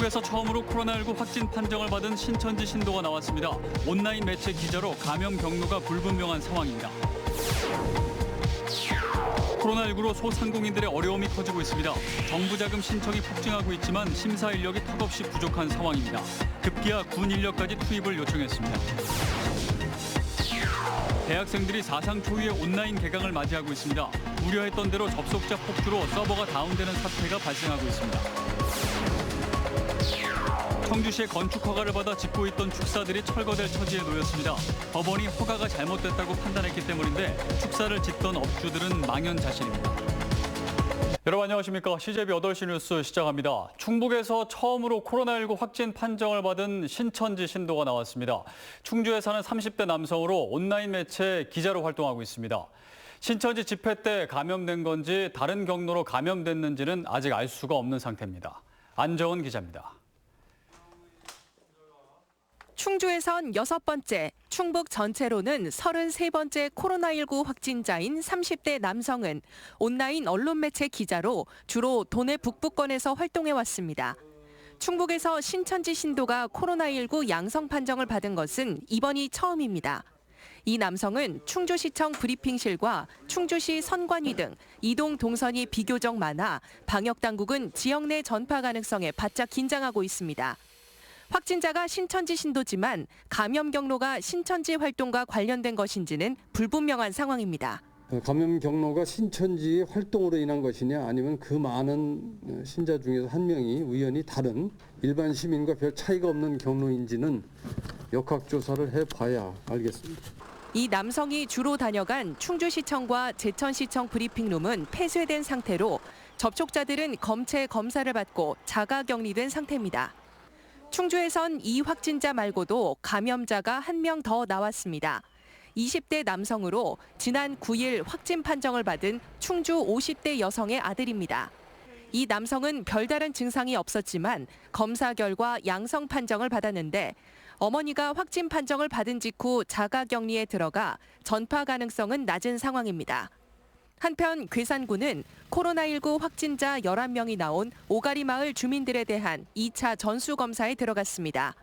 충북에서 처음으로 코로나19 확진 판정을 받은 신천지 신도가 나왔습니다. 온라인 매체 기자로 감염 경로가 불분명한 상황입니다. 코로나19로 소상공인들의 어려움이 커지고 있습니다. 정부 자금 신청이 폭증하고 있지만 심사 인력이 턱없이 부족한 상황입니다. 급기야 군 인력까지 투입을 요청했습니다. 대학생들이 사상 초유의 온라인 개강을 맞이하고 있습니다. 우려했던 대로 접속자 폭주로 서버가 다운되는 사태가 발생하고 있습니다. 청주시의 건축 허가를 받아 짓고 있던 축사들이 철거될 처지에 놓였습니다. 법원이 허가가 잘못됐다고 판단했기 때문인데 축사를 짓던 업주들은 망연자실입니다. 여러분 안녕하십니까. CJB 8시 뉴스 시작합니다. 충북에서 처음으로 코로나19 확진 판정을 받은 신천지 신도가 나왔습니다. 충주에 사는 30대 남성으로 온라인 매체 기자로 활동하고 있습니다. 신천지 집회 때 감염된 건지 다른 경로로 감염됐는지는 아직 알 수가 없는 상태입니다. 안정은 기자입니다. 충주에선 6번째, 충북 전체로는 33번째 코로나19 확진자인 30대 남성은 온라인 언론 매체 기자로 주로 도내 북부권에서 활동해왔습니다. 충북에서 신천지 신도가 코로나19 양성 판정을 받은 것은 이번이 처음입니다. 이 남성은 충주시청 브리핑실과 충주시 선관위 등 이동 동선이 비교적 많아 방역당국은 지역 내 전파 가능성에 바짝 긴장하고 있습니다. 확진자가 신천지 신도지만 감염 경로가 신천지 활동과 관련된 것인지는 불분명한 상황입니다. 감염 경로가 신천지의 활동으로 인한 것이냐 아니면 그 많은 신자 중에서 한 명이 우연히 다른 일반 시민과 별 차이가 없는 경로인지는 역학조사를 해봐야 알겠습니다. 이 남성이 주로 다녀간 충주시청과 제천시청 브리핑룸은 폐쇄된 상태로 접촉자들은 검체 검사를 받고 자가격리된 상태입니다. 충주에선 이 확진자 말고도 감염자가 한 명 더 나왔습니다. 20대 남성으로 지난 9일 확진 판정을 받은 충주 50대 여성의 아들입니다. 이 남성은 별다른 증상이 없었지만 검사 결과 양성 판정을 받았는데 어머니가 확진 판정을 받은 직후 자가격리에 들어가 전파 가능성은 낮은 상황입니다. 한편 괴산군은 코로나19 확진자 11명이 나온 오가리마을 주민들에 대한 2차 전수검사에 들어갔습니다.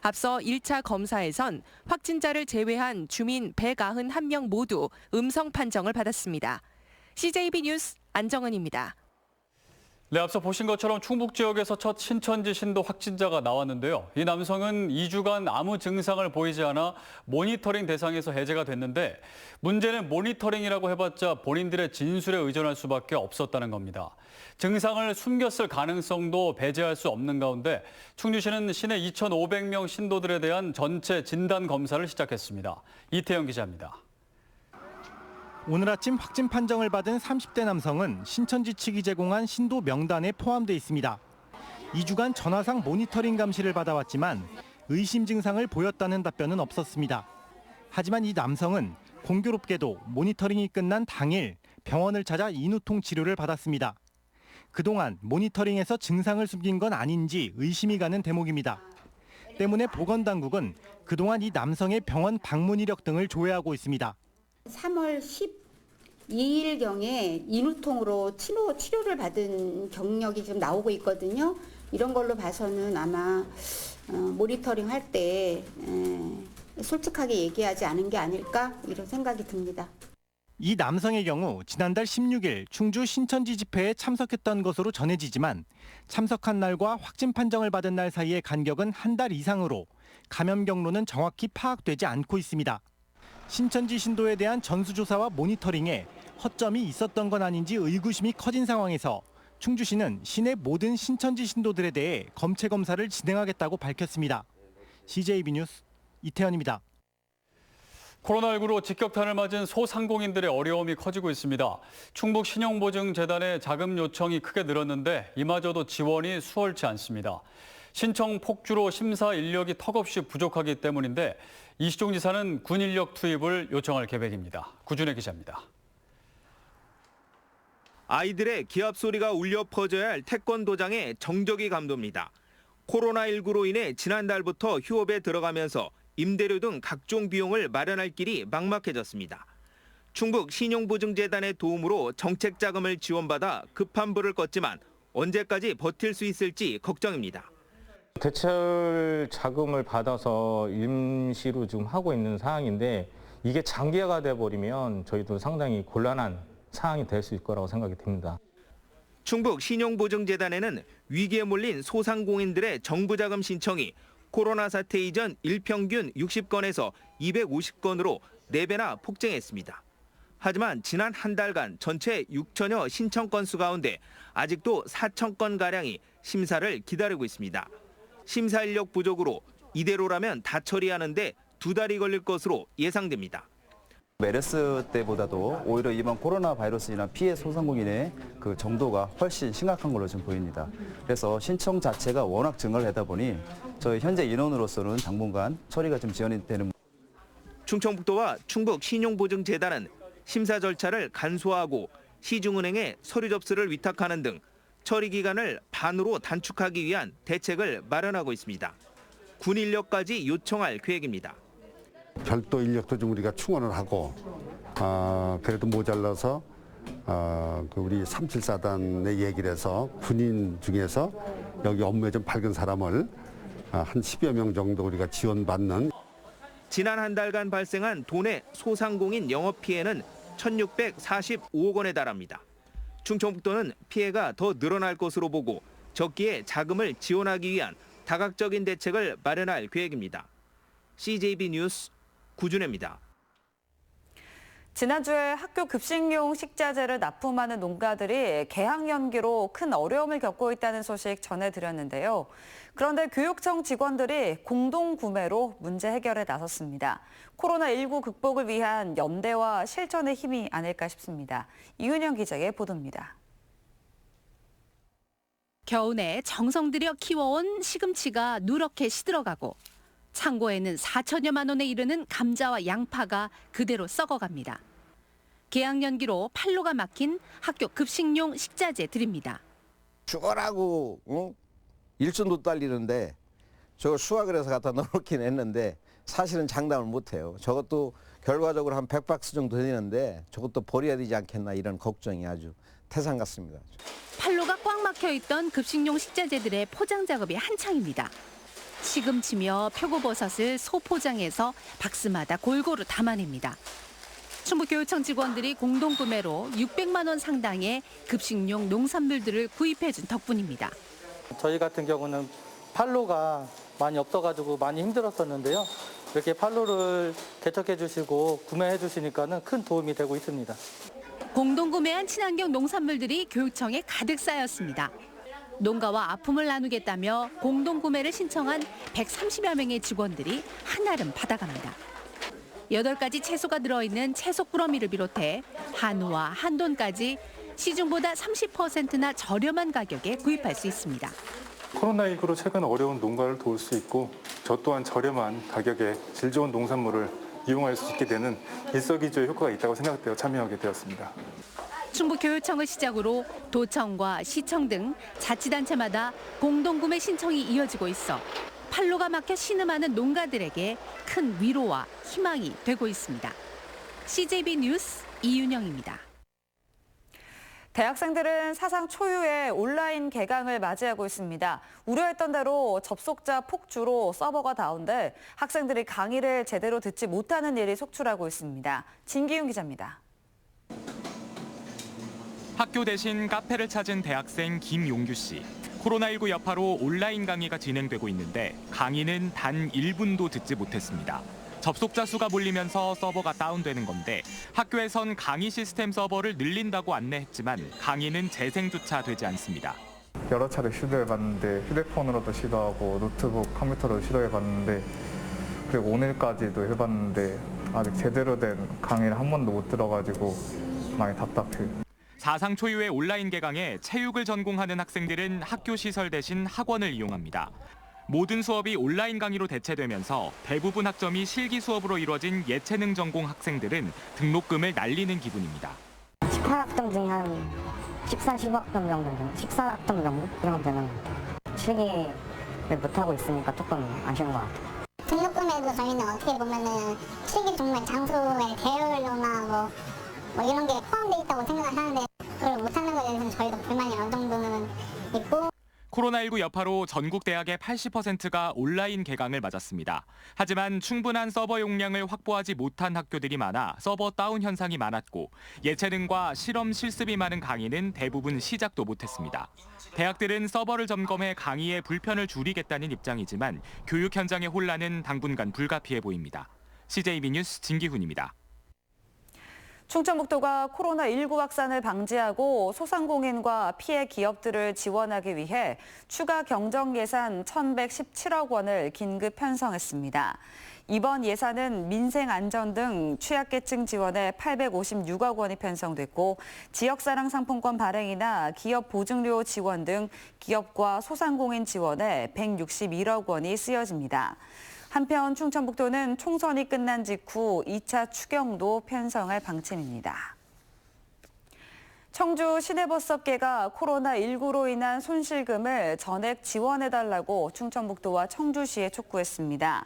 앞서 1차 검사에선 확진자를 제외한 주민 191명 모두 음성 판정을 받았습니다. CJB 뉴스 안정은입니다. 네, 앞서 보신 것처럼 충북 지역에서 첫 신천지 신도 확진자가 나왔는데요. 이 남성은 2주간 아무 증상을 보이지 않아 모니터링 대상에서 해제가 됐는데 문제는 모니터링이라고 해봤자 본인들의 진술에 의존할 수밖에 없었다는 겁니다. 증상을 숨겼을 가능성도 배제할 수 없는 가운데 충주시는 시내 2,500명 신도들에 대한 전체 진단 검사를 시작했습니다. 이태영 기자입니다. 오늘 아침 확진 판정을 받은 30대 남성은 신천지 측이 제공한 신도 명단에 포함돼 있습니다. 2주간 전화상 모니터링 감시를 받아왔지만 의심 증상을 보였다는 답변은 없었습니다. 하지만 이 남성은 공교롭게도 모니터링이 끝난 당일 병원을 찾아 인후통 치료를 받았습니다. 그동안 모니터링에서 증상을 숨긴 건 아닌지 의심이 가는 대목입니다. 때문에 보건당국은 그동안 이 남성의 병원 방문 이력 등을 조회하고 있습니다. 3월 12일경에 인후통으로 치료를 받은 경력이 좀 나오고 있거든요. 이런 걸로 봐서는 아마 모니터링 할 때 솔직하게 얘기하지 않은 게 아닐까 이런 생각이 듭니다. 이 남성의 경우 지난달 16일 충주 신천지 집회에 참석했던 것으로 전해지지만 참석한 날과 확진 판정을 받은 날 사이의 간격은 한 달 이상으로 감염 경로는 정확히 파악되지 않고 있습니다. 신천지 신도에 대한 전수조사와 모니터링에 허점이 있었던 건 아닌지 의구심이 커진 상황에서 충주시는 시내 모든 신천지 신도들에 대해 검체 검사를 진행하겠다고 밝혔습니다. CJB 뉴스 이태현입니다. 코로나19로 직격탄을 맞은 소상공인들의 어려움이 커지고 있습니다. 충북 신용보증재단의 자금 요청이 크게 늘었는데 이마저도 지원이 수월치 않습니다. 신청 폭주로 심사 인력이 턱없이 부족하기 때문인데 이시종 지사는 군 인력 투입을 요청할 계획입니다. 구준혜 기자입니다. 아이들의 기합 소리가 울려 퍼져야 할 태권도장의 정적이 감돕니다. 코로나19로 인해 지난달부터 휴업에 들어가면서 임대료 등 각종 비용을 마련할 길이 막막해졌습니다. 충북 신용보증재단의 도움으로 정책 자금을 지원받아 급한 불을 껐지만 언제까지 버틸 수 있을지 걱정입니다. 대출 자금을 받아서 임시로 지금 하고 있는 상황인데 이게 장기화가 돼버리면 저희도 상당히 곤란한 상황이 될 수 있을 거라고 생각이 듭니다. 충북 신용보증재단에는 위기에 몰린 소상공인들의 정부 자금 신청이 코로나 사태 이전 일평균 60건에서 250건으로 4배나 폭증했습니다. 하지만 지난 한 달간 전체 6천여 신청 건수 가운데 아직도 4천 건가량이 심사를 기다리고 있습니다. 심사 인력 부족으로 이대로라면 다 처리하는데 2달이 걸릴 것으로 예상됩니다. 메르스 때보다도 오히려 이번 코로나 바이러스로 인한 피해 소상공인의 그 정도가 훨씬 심각한 걸로 지금 보입니다. 그래서 신청 자체가 워낙 증가를 하다 보니 저희 현재 인원으로서는 당분간 처리가 좀 지연이 되는. 충청북도와 충북신용보증재단은 심사 절차를 간소화하고 시중은행에 서류 접수를 위탁하는 등 처리 기간을 반으로 단축하기 위한 대책을 마련하고 있습니다. 군 인력까지 요청할 계획입니다. 별도 인력도 좀 우리가 충원을 하고 그래도 모자라서 우리 374단에 얘기를 해서 군인 중에서 여기 업무에 좀 밝은 사람을 한 10여 명 정도 우리가 지원받는. 지난 한 달간 발생한 도내 소상공인 영업 피해는 1,645억 원에 달합니다. 충청북도는 피해가 더 늘어날 것으로 보고 적기에 자금을 지원하기 위한 다각적인 대책을 마련할 계획입니다. CJB 뉴스 구준혜입니다. 지난주에 학교 급식용 식자재를 납품하는 농가들이 개학 연기로 큰 어려움을 겪고 있다는 소식 전해드렸는데요. 그런데 교육청 직원들이 공동 구매로 문제 해결에 나섰습니다. 코로나19 극복을 위한 연대와 실천의 힘이 아닐까 싶습니다. 이윤영 기자의 보도입니다. 겨우내 정성 들여 키워온 시금치가 누렇게 시들어가고 창고에는 4천여만 원에 이르는 감자와 양파가 그대로 썩어갑니다. 개학 연기로 판로가 막힌 학교 급식용 식자재들입니다. 죽어라고 일손도 딸리는데 저거 수확을 해서 갖다 넣어놓긴 했는데 사실은 장담을 못해요. 저것도 결과적으로 한 100박스 정도 되는데 저것도 버려야 되지 않겠나 이런 걱정이 아주 태산 같습니다. 판로가 꽉 막혀 있던 급식용 식자재들의 포장 작업이 한창입니다. 시금치며 표고버섯을 소포장해서 박스마다 골고루 담아냅니다. 충북교육청 직원들이 공동구매로 600만 원 상당의 급식용 농산물들을 구입해준 덕분입니다. 저희 같은 경우는 판로가 많이 없어가지고 많이 힘들었었는데요. 이렇게 판로를 개척해 주시고 구매해 주시니까는 큰 도움이 되고 있습니다. 공동구매한 친환경 농산물들이 교육청에 가득 쌓였습니다. 농가와 아픔을 나누겠다며 공동구매를 신청한 130여 명의 직원들이 한아름 받아갑니다. 8가지 채소가 들어있는 채소 꾸러미를 비롯해 한우와 한돈까지 시중보다 30%나 저렴한 가격에 구입할 수 있습니다. 코로나19로 최근 어려운 농가를 도울 수 있고 저 또한 저렴한 가격에 질 좋은 농산물을 이용할 수 있게 되는 일석이조의 효과가 있다고 생각되어 참여하게 되었습니다. 충북교육청을 시작으로 도청과 시청 등 자치단체마다 공동구매 신청이 이어지고 있어 판로가 막혀 신음하는 농가들에게 큰 위로와 희망이 되고 있습니다. CJB 뉴스 이윤영입니다. 대학생들은 사상 초유의 온라인 개강을 맞이하고 있습니다. 우려했던 대로 접속자 폭주로 서버가 다운돼 학생들이 강의를 제대로 듣지 못하는 일이 속출하고 있습니다. 진기훈 기자입니다. 학교 대신 카페를 찾은 대학생 김용규 씨. 코로나19 여파로 온라인 강의가 진행되고 있는데 강의는 단 1분도 듣지 못했습니다. 접속자 수가 몰리면서 서버가 다운되는 건데 학교에선 강의 시스템 서버를 늘린다고 안내했지만 강의는 재생조차 되지 않습니다. 여러 차례 시도해봤는데 휴대폰으로도 시도하고 노트북, 컴퓨터로 시도해봤는데 그리고 오늘까지도 해봤는데 아직 제대로 된 강의를 한 번도 못 들어가지고 많이 답답해요. 사상 초유의 온라인 개강에 체육을 전공하는 학생들은 학교 시설 대신 학원을 이용합니다. 모든 수업이 온라인 강의로 대체되면서 대부분 학점이 실기 수업으로 이루어진 예체능 전공 학생들은 등록금을 날리는 기분입니다. 18학점 중에 한 14, 15학점 정도, 14학점 정도? 그 정도 되는 것 같아요. 실기를 못하고 있으니까 조금 아쉬운 것 같아요. 등록금에도 저희는 어떻게 보면은 실기 종목 장소의 대여료나 뭐 이런 게 포함되어 있다고 생각을 하는데 그걸 못하는 거에 대해서는 저희도 불만이 어느 정도는 있고. 코로나19 여파로 전국 대학의 80%가 온라인 개강을 맞았습니다. 하지만 충분한 서버 용량을 확보하지 못한 학교들이 많아 서버 다운 현상이 많았고 예체능과 실험 실습이 많은 강의는 대부분 시작도 못했습니다. 대학들은 서버를 점검해 강의의 불편을 줄이겠다는 입장이지만 교육 현장의 혼란은 당분간 불가피해 보입니다. CJB 뉴스 진기훈입니다. 충청북도가 코로나19 확산을 방지하고 소상공인과 피해 기업들을 지원하기 위해 추가 경정 예산 1,117억 원을 긴급 편성했습니다. 이번 예산은 민생 안전 등 취약계층 지원에 856억 원이 편성됐고 지역사랑 상품권 발행이나 기업 보증료 지원 등 기업과 소상공인 지원에 161억 원이 쓰여집니다. 한편 충청북도는 총선이 끝난 직후 2차 추경도 편성할 방침입니다. 청주 시내버스업계가 코로나19로 인한 손실금을 전액 지원해달라고 충청북도와 청주시에 촉구했습니다.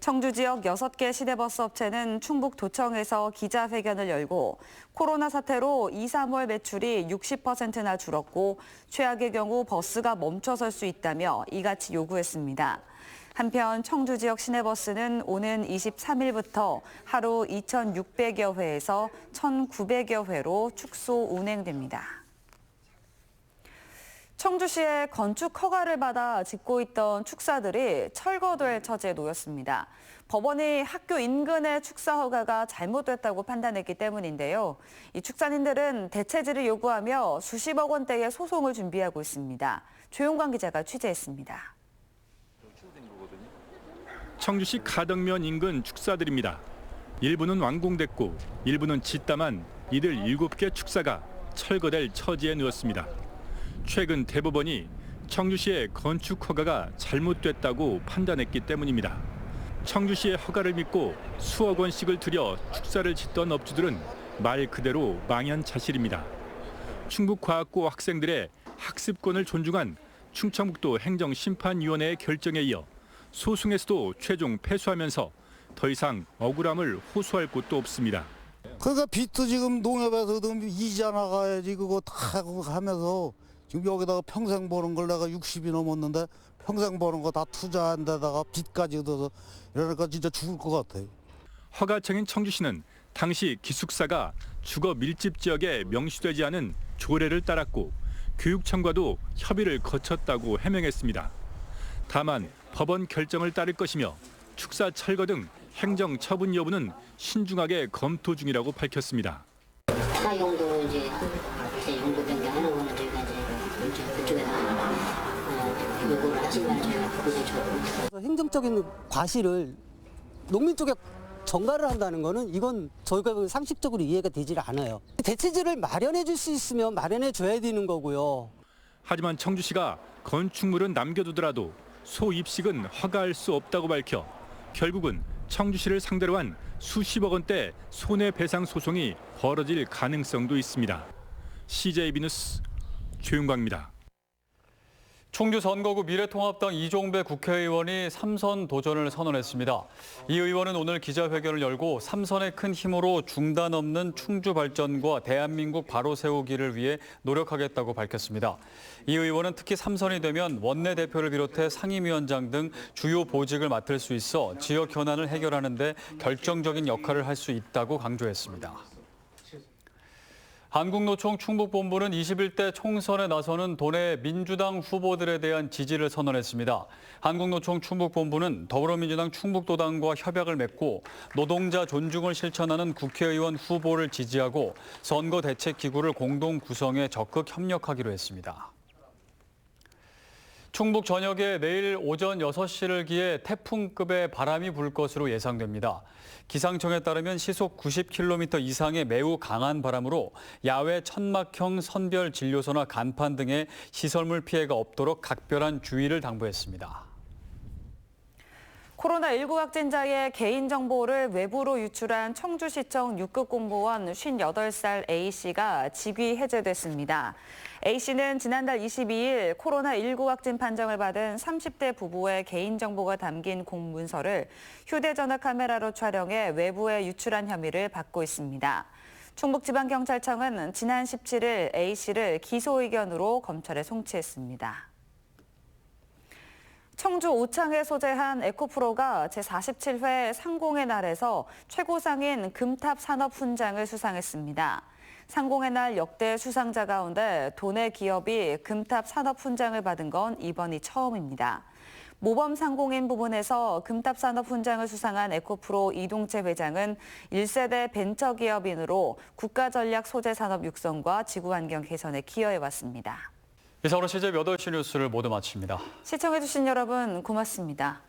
청주 지역 6개 시내버스 업체는 충북도청에서 기자회견을 열고 코로나 사태로 2, 3월 매출이 60%나 줄었고 최악의 경우 버스가 멈춰설 수 있다며 이같이 요구했습니다. 한편 청주 지역 시내버스는 오는 23일부터 하루 2,600여 회에서 1,900여 회로 축소 운행됩니다. 청주시에 건축 허가를 받아 짓고 있던 축사들이 철거될 처지에 놓였습니다. 법원이 학교 인근의 축사 허가가 잘못됐다고 판단했기 때문인데요. 이 축사님들은 대체질을 요구하며 수십억 원대의 소송을 준비하고 있습니다. 조용관 기자가 취재했습니다. 청주시 가덕면 인근 축사들입니다. 일부는 완공됐고 일부는 짓담한 이들 7개 축사가 철거될 처지에 놓였습니다. 최근 대법원이 청주시의 건축 허가가 잘못됐다고 판단했기 때문입니다. 청주시의 허가를 믿고 수억 원씩을 들여 축사를 짓던 업주들은 말 그대로 망연자실입니다. 충북과학고 학생들의 학습권을 존중한 충청북도 행정심판위원회의 결정에 이어 소송에서도 최종 패소하면서 더 이상 억울함을 호소할 곳도 없습니다. 그러니까 빚도 지금 농협에서도 이자 나가야지 그거 다 하면서 지금 여기다가 평생 버는 걸 내가 60이 넘었는데 평생 버는 거 다 투자한 데다가 빚까지 얻어서 이러니까 진짜 죽을 것 같아요. 허가청인 청주시는 당시 기숙사가 주거 밀집 지역에 명시되지 않은 조례를 따랐고 교육청과도 협의를 거쳤다고 해명했습니다. 다만 법원 결정을 따를 것이며 축사 철거 등 행정 처분 여부는 신중하게 검토 중이라고 밝혔습니다. 사용도 이제 용도 변경하는 거는 저희가 이제 그쪽에다 요구를 하지만 저희가 그것이 행정적인 과실을 농민 쪽에 전가를 한다는 거는 이건 저희가 상식적으로 이해가 되질 않아요. 대체지를 마련해 줄 수 있으면 마련해 줘야 되는 거고요. 하지만 청주시가 건축물은 남겨두더라도 소입식은 허가할 수 없다고 밝혀 결국은 청주시를 상대로 한 수십억 원대 손해배상 소송이 벌어질 가능성도 있습니다. CJB 뉴스 조윤광입니다. 청주 선거구 미래통합당 이종배 국회의원이 3선 도전을 선언했습니다. 이 의원은 오늘 기자회견을 열고 3선의 큰 힘으로 중단 없는 충주 발전과 대한민국 바로 세우기를 위해 노력하겠다고 밝혔습니다. 이 의원은 특히 3선이 되면 원내대표를 비롯해 상임위원장 등 주요 보직을 맡을 수 있어 지역 현안을 해결하는 데 결정적인 역할을 할 수 있다고 강조했습니다. 한국노총 충북본부는 21대 총선에 나서는 도내 민주당 후보들에 대한 지지를 선언했습니다. 한국노총 충북본부는 더불어민주당 충북도당과 협약을 맺고 노동자 존중을 실천하는 국회의원 후보를 지지하고 선거대책기구를 공동 구성해 적극 협력하기로 했습니다. 충북 전역에 내일 오전 6시를 기해 태풍급의 바람이 불 것으로 예상됩니다. 기상청에 따르면 시속 90km 이상의 매우 강한 바람으로 야외 천막형 선별 진료소나 간판 등의 시설물 피해가 없도록 각별한 주의를 당부했습니다. 코로나19 확진자의 개인정보를 외부로 유출한 청주시청 6급 공무원 58살 A씨가 직위 해제됐습니다. A씨는 지난달 22일 코로나19 확진 판정을 받은 30대 부부의 개인정보가 담긴 공문서를 휴대전화 카메라로 촬영해 외부에 유출한 혐의를 받고 있습니다. 충북지방경찰청은 지난 17일 A씨를 기소 의견으로 검찰에 송치했습니다. 청주 오창에 소재한 에코프로가 제47회 상공의 날에서 최고상인 금탑 산업훈장을 수상했습니다. 상공의 날 역대 수상자 가운데 도내 기업이 금탑 산업훈장을 받은 건 이번이 처음입니다. 모범 상공인 부분에서 금탑 산업훈장을 수상한 에코프로 이동채 회장은 1세대 벤처기업인으로 국가전략 소재산업 육성과 지구환경 개선에 기여해왔습니다. 이상으로 CJ 8시 뉴스를 모두 마칩니다. 시청해주신 여러분 고맙습니다.